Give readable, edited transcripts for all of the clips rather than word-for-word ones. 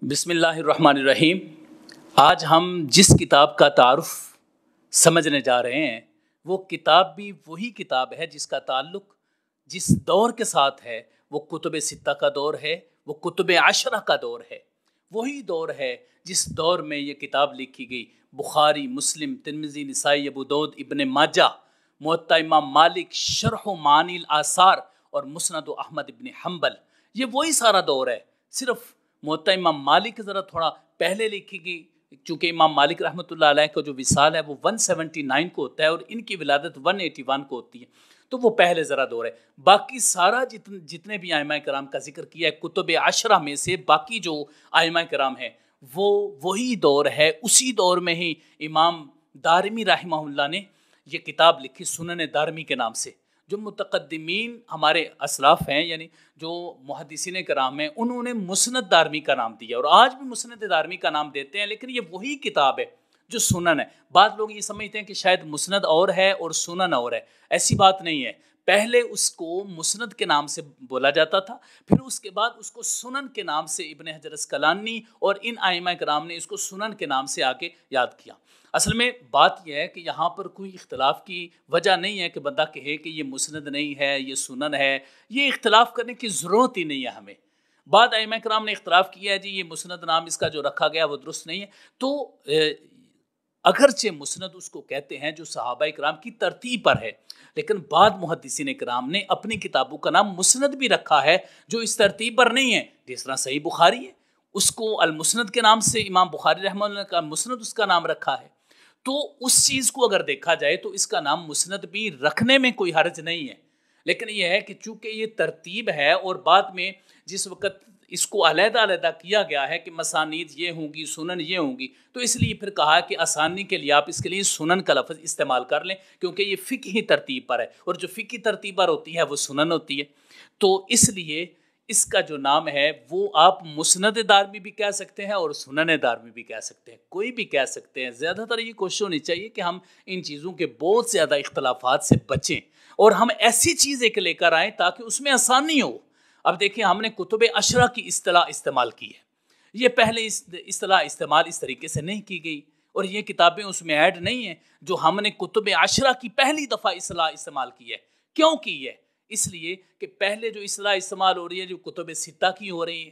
بسم اللہ الرحمن الرحیم۔ آج ہم جس کتاب کا تعارف سمجھنے جا رہے ہیں وہ کتاب بھی وہی کتاب ہے جس کا تعلق جس دور کے ساتھ ہے وہ کتب ستہ کا دور ہے، وہ کتب عشرہ کا دور ہے۔ وہی دور ہے جس دور میں یہ کتاب لکھی گئی۔ بخاری، مسلم، ترمذی، نسائی، ابو داؤد، ابن ماجہ، مؤطا امام مالک، شرح و معانی الآثار اور مسند احمد ابن حنبل، یہ وہی سارا دور ہے۔ صرف مؤطا امام مالک ذرا تھوڑا پہلے لکھی گئی، چونکہ امام مالک رحمۃ اللہ علیہ کا جو وصال ہے وہ 179 کو ہوتا ہے اور ان کی ولادت 181 کو ہوتی ہے، تو وہ پہلے ذرا دور ہے۔ باقی سارا جتنے بھی ائمہ کرام کا ذکر کیا ہے کتب عشرہ میں سے، باقی جو ائمہ کرام ہیں وہ وہی دور ہے۔ اسی دور میں ہی امام دارمی رحمہ اللہ نے یہ کتاب لکھی سنن دارمی کے نام سے۔ جو متقدمین ہمارے اسلاف ہیں، یعنی جو محدثین کرام ہیں، انہوں نے مسند دارمی کا نام دیا اور آج بھی مسند دارمی کا نام دیتے ہیں، لیکن یہ وہی کتاب ہے جو سنن ہے۔ بعض لوگ یہ سمجھتے ہیں کہ شاید مسند اور ہے اور سنن اور ہے، ایسی بات نہیں ہے۔ پہلے اس کو مسند کے نام سے بولا جاتا تھا، پھر اس کے بعد اس کو سنن کے نام سے ابن حجر اسقلانی اور ان ائمہ کرام نے اس کو سنن کے نام سے آگے یاد کیا۔ اصل میں بات یہ ہے کہ یہاں پر کوئی اختلاف کی وجہ نہیں ہے کہ بندہ کہے کہ یہ مسند نہیں ہے، یہ سنن ہے۔ یہ اختلاف کرنے کی ضرورت ہی نہیں ہے ہمیں۔ بعد ائمہ کرام نے اختلاف کیا ہے جی یہ مسند نام اس کا جو رکھا گیا وہ درست نہیں ہے، تو اگرچہ مسند اس کو کہتے ہیں جو صحابہ کرام کی ترتیب پر ہے، لیکن بعد محدثین کرام نے اپنی کتابوں کا نام مسند بھی رکھا ہے جو اس ترتیب پر نہیں ہے۔ جس طرح صحیح بخاری ہے، اس کو المسند کے نام سے امام بخاری رحمہ اللہ کا مسند اس کا نام رکھا ہے، تو اس چیز کو اگر دیکھا جائے تو اس کا نام مسند بھی رکھنے میں کوئی حرج نہیں ہے، لیکن یہ ہے کہ چونکہ یہ ترتیب ہے اور بعد میں جس وقت اس کو علیحدہ علیحدہ کیا گیا ہے کہ مسانید یہ ہوں گی، سنن یہ ہوں گی، تو اس لیے پھر کہا کہ آسانی کے لیے آپ اس کے لیے سنن کا لفظ استعمال کر لیں، کیونکہ یہ فقہی ترتیب پر ہے اور جو فقہی ترتیب پر ہوتی ہے وہ سنن ہوتی ہے۔ تو اس لیے اس کا جو نام ہے وہ آپ مسند دارمی بھی کہہ سکتے ہیں اور سنن دارمی بھی کہہ سکتے ہیں، کوئی بھی کہہ سکتے ہیں۔ زیادہ تر یہ کوشش ہونی چاہیے کہ ہم ان چیزوں کے بہت زیادہ اختلافات سے بچیں اور ہم ایسی چیز ایک لے کر آئیں تاکہ اس میں آسانی ہو۔ اب دیکھیں ہم نے کتب عشرہ کی اصطلاح استعمال کی ہے، یہ پہلے اصطلاح استعمال اس طریقے سے نہیں کی گئی اور یہ کتابیں اس میں ایڈ نہیں ہیں جو ہم نے کتب عشرہ کی پہلی دفعہ اصطلاح استعمال کی ہے۔ کیوں کی ہے؟ اس لیے کہ پہلے جو اصطلاح استعمال ہو رہی ہے جو کتب ستہ کی ہو رہی ہے،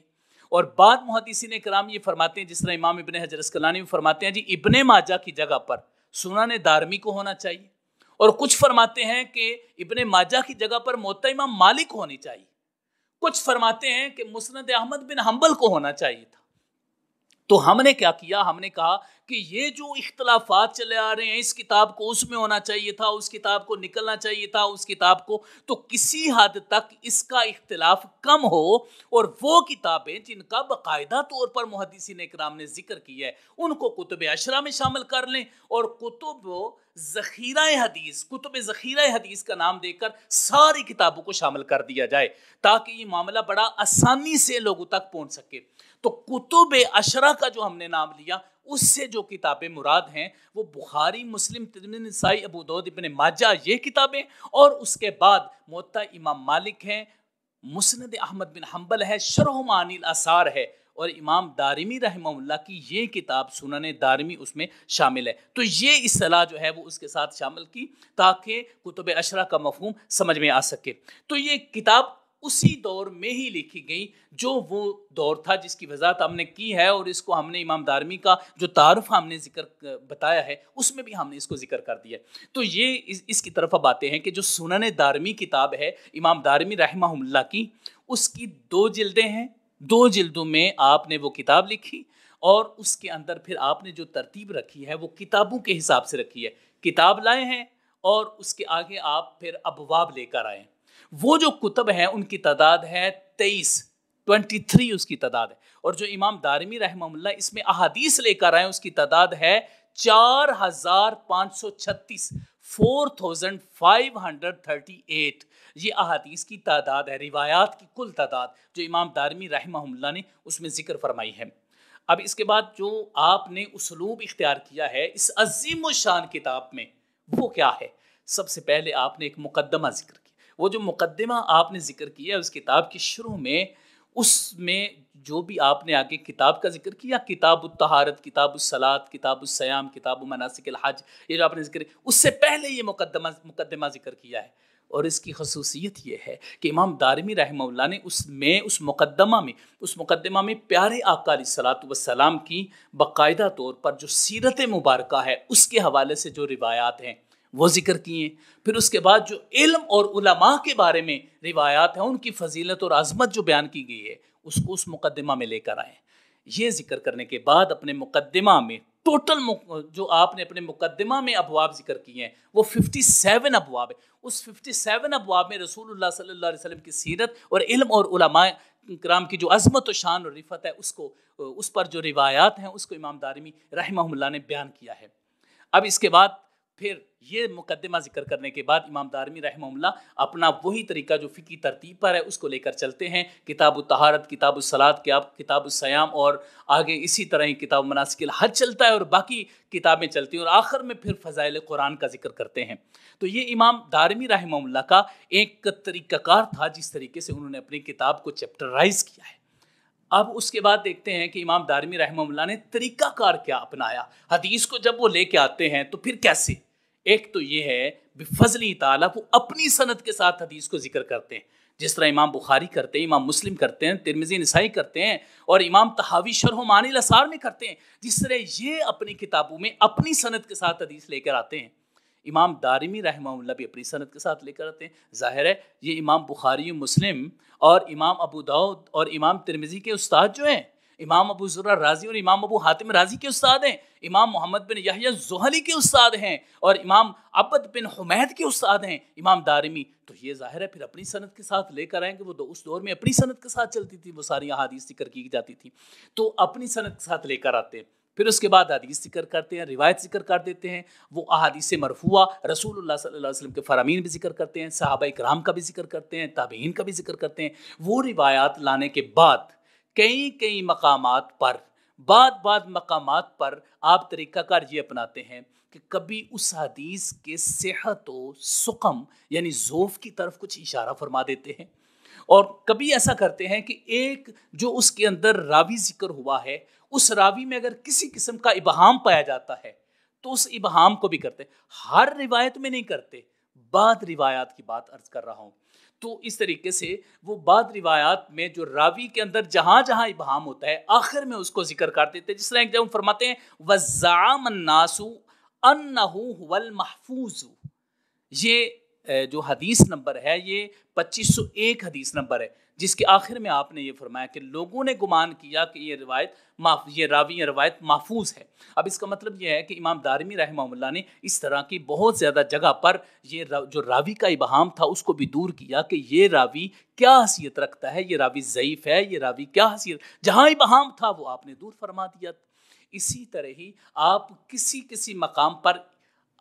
اور بعد محدثین کرام یہ فرماتے ہیں، جس طرح امام ابن حجر اسقلانی بھی فرماتے ہیں جی ابن ماجہ کی جگہ پر سنن دارمی کو ہونا چاہیے، اور کچھ فرماتے ہیں کہ ابن ماجہ کی جگہ پر مؤطا امام مالک ہونی چاہیے، کچھ فرماتے ہیں کہ مسند احمد بن حنبل کو ہونا چاہیے تھا۔ تو ہم نے کیا کیا؟ ہم نے کہا کہ یہ جو اختلافات چلے آ رہے ہیں، اس کتاب کو اس میں ہونا چاہیے تھا، اس کتاب کو نکلنا چاہیے تھا، اس کتاب کو، تو کسی حد تک اس کا اختلاف کم ہو اور وہ کتابیں جن کا باقاعدہ طور پر محدثین اکرام نے ذکر کیا ہے ان کو کتب عشرہ میں شامل کر لیں، اور کتب ذخیرہ حدیث کا نام دے کر ساری کتابوں کو شامل کر دیا جائے تاکہ یہ معاملہ بڑا آسانی سے لوگوں تک پہنچ سکے۔ تو کتب عشرہ کا جو ہم نے نام لیا، اس سے جو کتابیں مراد ہیں وہ بخاری، مسلم، ترمذی، نسائی، ابو داؤد، ابن ماجہ، یہ کتابیں، اور اس کے بعد مؤطا امام مالک ہیں، مسند احمد بن حنبل ہے، شرح و معانی الآثار ہے، اور امام دارمی رحمہ اللہ کی یہ کتاب سنن دارمی اس میں شامل ہے۔ تو یہ اصطلاح جو ہے وہ اس کے ساتھ شامل کی تاکہ کتب عشرہ کا مفہوم سمجھ میں آ سکے۔ تو یہ کتاب اسی دور میں ہی لکھی گئی جو وہ دور تھا جس کی وضاحت ہم نے کی ہے، اور اس کو ہم نے امام دارمی کا جو تعارف ہم نے ذکر بتایا ہے اس میں بھی ہم نے اس کو ذکر کر دیا۔ تو یہ اس کی طرف اب آتے ہیں کہ جو سنن دارمی کتاب ہے امام دارمی رحمہ اللہ کی، اس کی 2 جلدیں ہیں، 2 جلدوں میں آپ نے وہ کتاب لکھی، اور اس کے اندر پھر آپ نے جو ترتیب رکھی ہے وہ کتابوں کے حساب سے رکھی ہے۔ کتاب لائے ہیں اور اس کے آگے آپ پھر ابواب لے کر آئے۔ وہ جو کتب ہیں ان کی تعداد ہے 23 اس کی تعداد ہے، اور جو امام دارمی رحمہ اللہ اس میں احادیث لے کر آئے اس کی تعداد ہے 4536، 4538۔ یہ احادیث کی تعداد ہے، روایات کی کل تعداد جو امام دارمی رحمہ اللہ نے اس میں ذکر فرمائی ہے۔ اب اس کے بعد جو آپ نے اسلوب اختیار کیا ہے اس عظیم الشان کتاب میں وہ کیا ہے؟ سب سے پہلے آپ نے ایک مقدمہ ذکر کیا۔ وہ جو مقدمہ آپ نے ذکر کیا ہے اس کتاب کی شروع میں اس میں جو بھی آپ نے آگے کتاب کا ذکر کیا، کتاب الطہارت، کتاب الصلاۃ، کتاب الصیام، کتاب مناسک الحج، یہ جو آپ نے ذکر، اس سے پہلے یہ مقدمہ ذکر کیا ہے. اور اس کی خصوصیت یہ ہے کہ امام دارمی رحمہ اللہ نے اس مقدمہ میں پیارے آقا علیہ الصلوۃ والسلام کی باقاعدہ طور پر جو سیرت مبارکہ ہے اس کے حوالے سے جو روایات ہیں وہ ذکر کیے. پھر اس کے بعد جو علم اور علماء کے بارے میں روایات ہیں، ان کی فضیلت اور عظمت جو بیان کی گئی ہے، اس کو اس مقدمہ میں لے کر آئے. یہ ذکر کرنے کے بعد اپنے مقدمہ میں ٹوٹل جو آپ نے اپنے مقدمہ میں ابواب ذکر کیے ہیں وہ 57 ابواب ہے. اس 57 ابواب میں رسول اللہ صلی اللہ علیہ وسلم کی سیرت اور علم اور علماء کرام کی جو عظمت و شان اور رفعت ہے اس پر جو روایات ہیں اس کو امام دارمی رحمہ اللہ نے بیان کیا ہے. اب اس کے بعد پھر یہ مقدمہ ذکر کرنے کے بعد امام دارمی رحمہ اللہ اپنا وہی طریقہ جو فقہی ترتیب پر ہے اس کو لے کر چلتے ہیں. کتاب الطہارت، کتاب الصلاۃ، کتاب الصیام، اور آگے اسی طرح ہی کتاب مناسک الحج چلتا ہے اور باقی کتابیں چلتی ہیں، اور آخر میں پھر فضائل قرآن کا ذکر کرتے ہیں. تو یہ امام دارمی رحمہ اللہ کا ایک طریقہ کار تھا جس طریقے سے انہوں نے اپنی کتاب کو چیپٹرائز کیا ہے. اب اس کے بعد دیکھتے ہیں کہ امام دارمی رحمہ اللہ نے طریقہ کار کیا اپنایا. حدیث کو جب وہ لے کے آتے ہیں تو پھر کیسے؟ ایک تو یہ ہے بفضل تعالیٰ وہ اپنی سند کے ساتھ حدیث کو ذکر کرتے ہیں، جس طرح امام بخاری کرتے ہیں، امام مسلم کرتے ہیں، ترمذی نسائی کرتے ہیں، اور امام طحاوی شرح معانی الاثار میں کرتے ہیں. جس طرح یہ اپنی کتابوں میں اپنی سند کے ساتھ حدیث لے کر آتے ہیں، امام دارمی رحمہ اللہ بھی اپنی سند کے ساتھ لے کر آتے ہیں. ظاہر ہے یہ امام بخاری مسلم اور امام ابو داؤد اور امام ترمذی کے استاد جو ہیں، امام ابو ذرہ رازی اور امام ابو حاتم رازی کے استاد ہیں، امام محمد بن یحییٰ الزہلی کے استاد ہیں، اور امام عبد بن حمید کے استاد ہیں امام دارمی. تو یہ ظاہر ہے پھر اپنی سند کے ساتھ لے کر آئیں گے. وہ اس دور میں اپنی سند کے ساتھ چلتی تھی، وہ ساری احادیث ذکر کی جاتی تھی، تو اپنی سند کے ساتھ لے کر آتے ہیں. پھر اس کے بعد حدیث ذکر کرتے ہیں، روایت ذکر کر دیتے ہیں. وہ احادیث مرفوعہ رسول اللہ صلی اللہ علیہ وسلم کے فرامین بھی ذکر کرتے ہیں، صحابہ کرام کا بھی ذکر کرتے ہیں، تابعین کا بھی ذکر کرتے ہیں. وہ روایات لانے کے بعد کئی مقامات پر مقامات پر آپ طریقہ کار یہ اپناتے ہیں کہ کبھی اس حدیث کے صحت و سقم یعنی ضعف کی طرف کچھ اشارہ فرما دیتے ہیں، اور کبھی ایسا کرتے ہیں کہ ایک جو اس کے اندر راوی ذکر ہوا ہے اس راوی میں اگر کسی قسم کا ابہام پایا جاتا ہے تو اس ابہام کو بھی کرتے ہیں. ہر روایت میں نہیں کرتے، بعض روایات کی بات عرض کر رہا ہوں. تو اس طریقے سے وہ بعض روایات میں جو راوی کے اندر جہاں ابہام ہوتا ہے آخر میں اس کو ذکر کر دیتے ہیں. جس طرح ایک جگہ فرماتے ہیں وَزَّعَمَ النَّاسُ أَنَّهُ هُوَ الْمَحْفُوظُ. یہ جو حدیث نمبر ہے یہ 2501 حدیث نمبر ہے، جس کے آخر میں آپ نے یہ فرمایا کہ لوگوں نے گمان کیا کہ یہ روایت محفوظ ہے. اب اس کا مطلب یہ ہے کہ امام دارمی رحمہ اللہ نے اس طرح کی بہت زیادہ جگہ پر یہ جو راوی کا ابہام تھا اس کو بھی دور کیا کہ یہ راوی کیا حیثیت رکھتا ہے، یہ راوی ضعیف ہے، یہ راوی کیا حیثیت، جہاں ابہام تھا وہ آپ نے دور فرما دیا. اسی طرح ہی آپ کسی مقام پر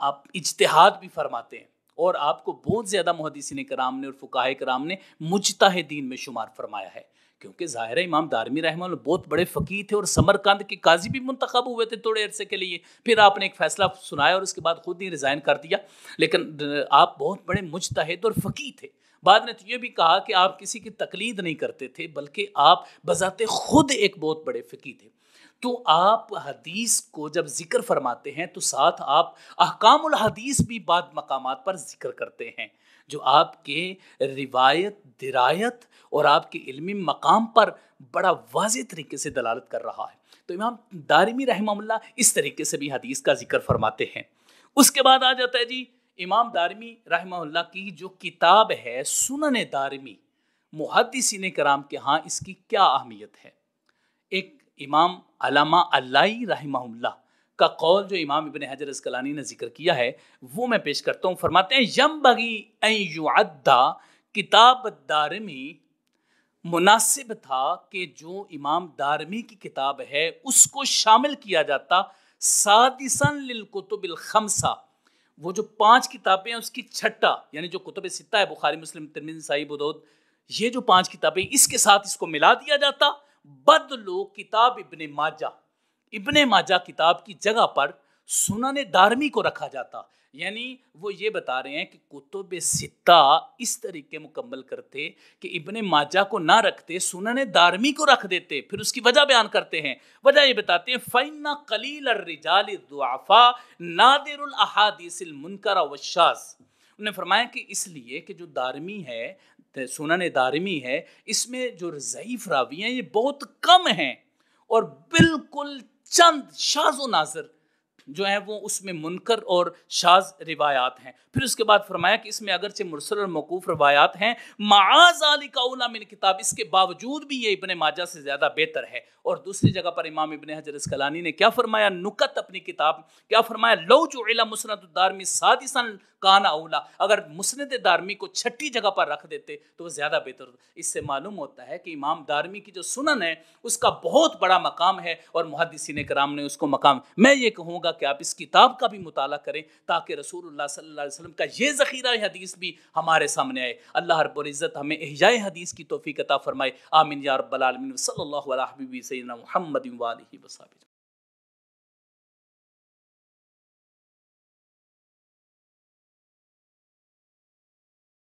آپ اجتہاد بھی فرماتے ہیں، اور آپ کو بہت زیادہ محدثین کرام نے اور فقہاء کرام نے مجتہدین میں شمار فرمایا ہے، کیونکہ ظاہر ہے امام دارمی رحمہ اللہ بہت بڑے فقیہ تھے اور سمرقند کے قاضی بھی منتخب ہوئے تھے تھوڑے عرصے کے لیے. پھر آپ نے ایک فیصلہ سنایا اور اس کے بعد خود ہی ریزائن کر دیا، لیکن آپ بہت بڑے مجتہد اور فقیہ تھے. بعد نے تو یہ بھی کہا کہ آپ کسی کی تقلید نہیں کرتے تھے بلکہ آپ بذات خود ایک بہت بڑے فقیہ تھے. تو آپ حدیث کو جب ذکر فرماتے ہیں تو ساتھ آپ احکام الحدیث بھی بعض مقامات پر ذکر کرتے ہیں جو آپ کے روایت، درایت اور آپ کے علمی مقام پر بڑا واضح طریقے سے دلالت کر رہا ہے. تو امام دارمی رحمہ اللہ اس طریقے سے بھی حدیث کا ذکر فرماتے ہیں. اس کے بعد آ جاتا ہے جی امام دارمی رحمہ اللہ کی جو کتاب ہے سنن دارمی. محدثین کرام کے ہاں اس کی کیا اہمیت ہے؟ ایک امام علامہ اعلی رحمہ اللہ کا قول جو امام ابن حجر اسقلانی نے ذکر کیا ہے وہ میں پیش کرتا ہوں. فرماتے ہیں ینبغی ان یعد کتاب الدارمی، مناسب تھا کہ جو امام دارمی کی کتاب ہے اس کو شامل کیا جاتا سادسا للکتب الخمسہ، وہ جو 5 کتابیں ہیں اس کی چھٹا، یعنی جو کتب ستہ ہے بخاری مسلم ترمذی نسائی ابو داؤد، یہ جو 5 کتابیں اس کے ساتھ اس کو ملا دیا جاتا. بدلو کتاب ابن ماجہ کتاب کی جگہ پر سنن دارمی کو رکھا جاتا. یعنی وہ یہ بتا رہے ہیں کہ کتب ستہ اس طریقے مکمل کرتے کہ ابن ماجہ کو نہ رکھتے، سنن دارمی کو رکھ دیتے. پھر اس کی وجہ بیان کرتے ہیں. وجہ یہ بتاتے ہیں فَإِنَّ قَلِيلَ الرِّجَالِ الضُّعَفَاء نَادِرُ الْأَحَادِيثِ الْمُنْكَرَ وَالشَّاذ. انہوں نے فرمایا کہ اس لیے کہ جو دارمی ہے، سنن دارمی ہے، اس میں جو ضعیف راوی ہیں یہ بہت کم ہیں، اور بالکل چند شاذ و ناظر جو ہیں وہ اس میں منکر اور شاذ روایات ہیں. پھر اس کے بعد فرمایا کہ اس میں اگرچہ مرسل اور موقوف روایات ہیں، معاذ ذالک اولی من کتاب، اس کے باوجود بھی یہ ابن ماجہ سے زیادہ بہتر ہے. اور دوسری جگہ پر امام ابن حجر اسقلانی نے کیا فرمایا، نکت اپنی کتاب کیا فرمایا، لو جعل مسند الدارمی سادسا کان اولا، اگر مسند دارمی کو چھٹی جگہ پر رکھ دیتے تو وہ زیادہ بہتر ہوتا. اس سے معلوم ہوتا ہے کہ امام دارمی کی جو سنن ہے اس کا بہت بڑا مقام ہے، اور محدثین کرام نے اس کو مقام. میں یہ کہوں گا کہ آپ اس کتاب کا بھی مطالعہ کریں تاکہ رسول اللہ صلی اللہ علیہ وسلم کا یہ ذخیرہ حدیث بھی ہمارے سامنے آئے. اللہ رب العزت ہمیں احیاء حدیث کی توفیق عطا فرمائے. آمین یا رب العالمین. صلی اللہ علیہ وسلم سیدنا محمد و آلہ وصحبہ.